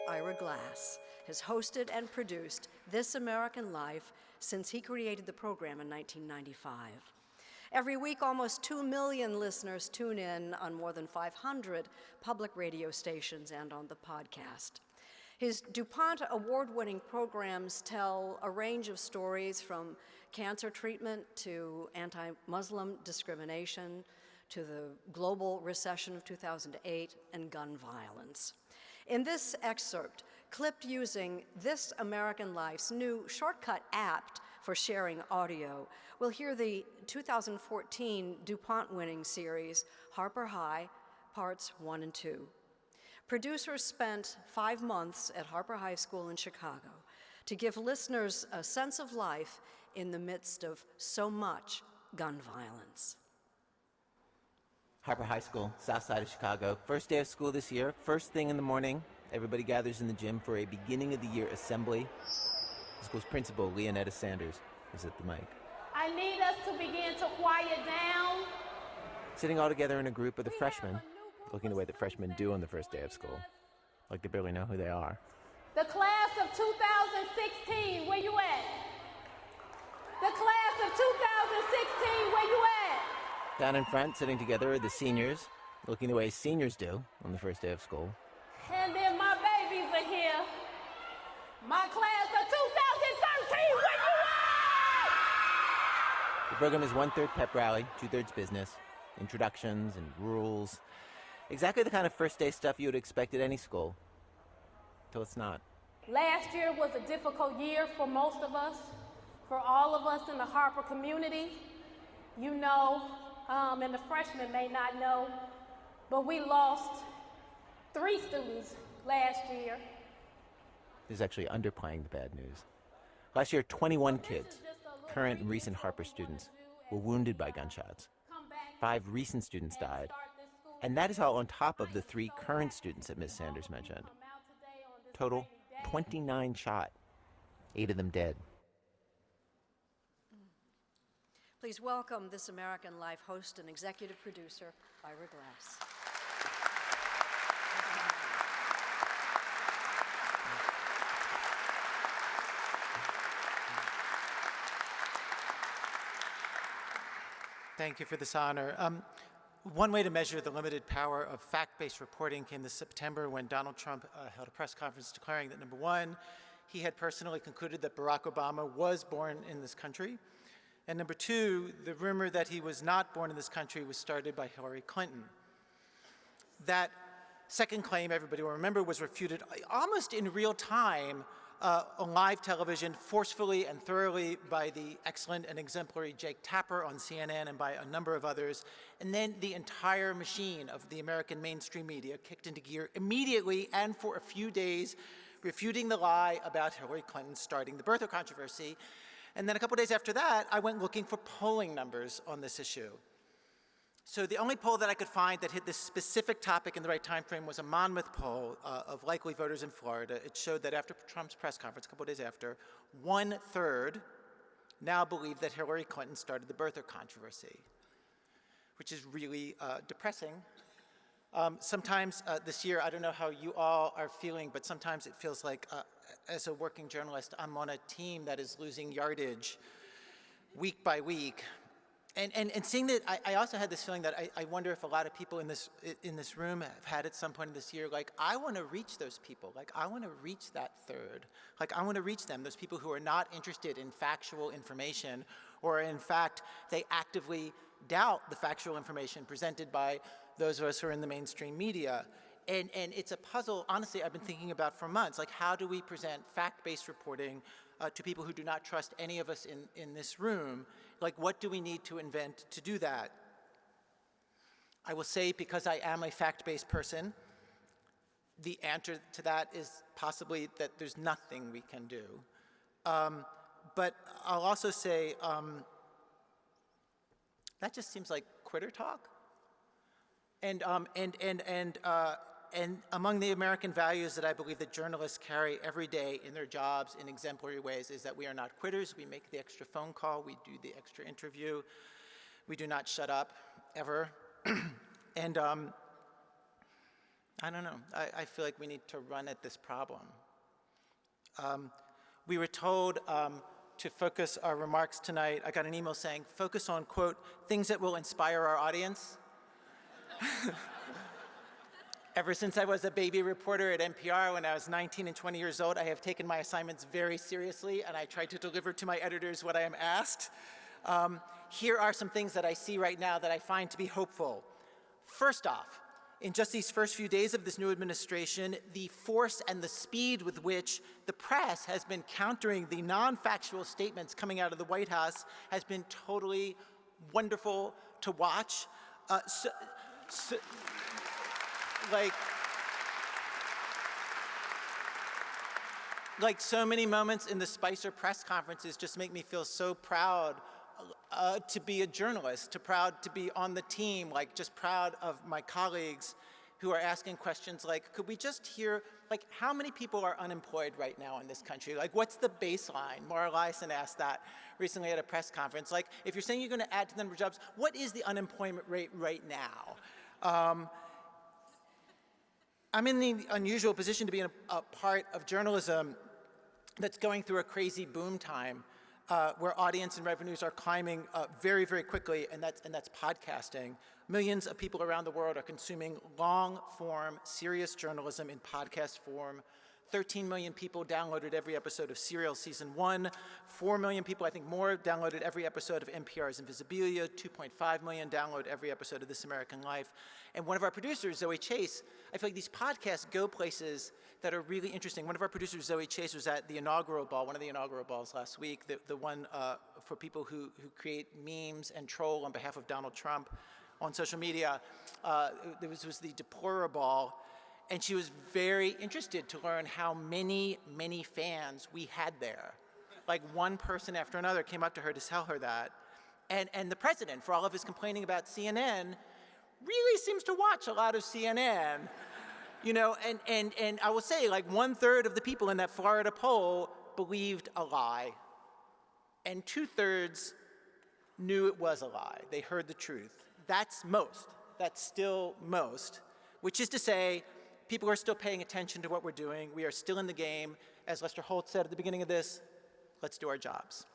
Ira Glass, has hosted and produced This American Life since he created the program in 1995. Every week, almost 2 million listeners tune in on more than 500 public radio stations and on the podcast. His DuPont award-winning programs tell a range of stories from cancer treatment to anti-Muslim discrimination to the global recession of 2008 and gun violence. In this excerpt, clipped using This American Life's new shortcut app for sharing audio, we'll hear the 2014 DuPont-winning series, Harper High, Parts 1 and 2. Producers spent 5 months at Harper High School in Chicago to give listeners a sense of life in the midst of so much gun violence. Harper High School, south side of Chicago. First day of school this year, first thing in the morning, everybody gathers in the gym for a beginning of the year assembly. The school's principal, Leonetta Sanders, is at the mic. I need us to begin to quiet down. Sitting all together in a group of the freshmen, looking the way that freshmen do on the first day of school, like they barely know who they are. The class of 2016, where you at? The class of 2016, where you at? Down in front, sitting together, are the seniors, looking the way seniors do on the first day of school. And then my babies are here. My class of 2013, where you at? The program is 1/3 pep rally, 2/3 business, introductions and rules. Exactly the kind of first day stuff you would expect at any school, till it's not. Last year was a difficult year for most of us, for all of us in the Harper community. You know, and the freshmen may not know, but we lost 3 students last year. This is actually underplaying the bad news. Last year, 21 kids, current and recent Harper students, were wounded by gunshots. 5 recent students died. And that is all on top of the 3 current students that Ms. Sanders mentioned. Total, 29 shot, 8 of them dead. Please welcome This American Life host and executive producer, Ira Glass. Thank you for this honor. One way to measure the limited power of fact-based reporting came this September when Donald Trump held a press conference declaring that, number one, he had personally concluded that Barack Obama was born in this country, and number two, the rumor that he was not born in this country was started by Hillary Clinton. That second claim, everybody will remember, was refuted almost in real time on live television, forcefully and thoroughly by the excellent and exemplary Jake Tapper on CNN and by a number of others. And then the entire machine of the American mainstream media kicked into gear immediately and for a few days, refuting the lie about Hillary Clinton starting the birther controversy. And then a couple days after that, I went looking for polling numbers on this issue. So the only poll that I could find that hit this specific topic in the right time frame was a Monmouth poll of likely voters in Florida. It showed that after Trump's press conference, a couple days after, 1/3 now believe that Hillary Clinton started the birther controversy, which is really depressing. Sometimes this year, I don't know how you all are feeling, but sometimes it feels like, as a working journalist, I'm on a team that is losing yardage week by week. And seeing that, I also had this feeling that I wonder if a lot of people in this room have had at some point in this year, like, I want to reach those people. Like, I want to reach that third. Like, I want to reach them, those people who are not interested in factual information, or in fact, they actively doubt the factual information presented by those of us who are in the mainstream media. And it's a puzzle, honestly, I've been thinking about for months. Like, how do we present fact-based reporting to people who do not trust any of us in this room? Like, what do we need to invent to do that? I will say, because I am a fact-based person, the answer to that is possibly that there's nothing we can do. But I'll also say that just seems like quitter talk. And among the American values that I believe that journalists carry every day in their jobs in exemplary ways is that we are not quitters. We make the extra phone call. We do the extra interview. We do not shut up, ever. And I don't know. I feel like we need to run at this problem. We were told to focus our remarks tonight. I got an email saying, focus on, quote, things that will inspire our audience. Ever since I was a baby reporter at NPR when I was 19 and 20 years old, I have taken my assignments very seriously, and I try to deliver to my editors what I am asked. Here are some things that I see right now that I find to be hopeful. First off, in just these first few days of this new administration, the force and the speed with which the press has been countering the non-factual statements coming out of the White House has been totally wonderful to watch. Like so many moments in the Spicer press conferences just make me feel so proud to be a journalist, proud to be on the team, like just proud of my colleagues who are asking questions like, could we just hear, like, how many people are unemployed right now in this country? Like, what's the baseline? Maura Liasson asked that recently at a press conference. Like, if you're saying you're gonna add to the number of jobs, what is the unemployment rate right now? I'm in the unusual position to be in a part of journalism that's going through a crazy boom time where audience and revenues are climbing very, very quickly, and that's podcasting. Millions of people around the world are consuming long-form, serious journalism in podcast form. 13 million people downloaded every episode of Serial Season 1. 4 million people, I think more, downloaded every episode of NPR's Invisibilia. 2.5 million download every episode of This American Life. And one of our producers, Zoe Chase, I feel like these podcasts go places that are really interesting. One of our producers, Zoe Chase, was at the inaugural ball, one of the inaugural balls last week, the one for people who create memes and troll on behalf of Donald Trump on social media. This was the Deplora Ball. And she was very interested to learn how many, many fans we had there. Like one person after another came up to her to tell her that. And the president, for all of his complaining about CNN, really seems to watch a lot of CNN. You know, and I will say, like 1/3 of the people in that Florida poll believed a lie. And 2/3 knew it was a lie. They heard the truth. That's most. That's still most. Which is to say, people are still paying attention to what we're doing. We are still in the game. As Lester Holt said at the beginning of this, let's do our jobs.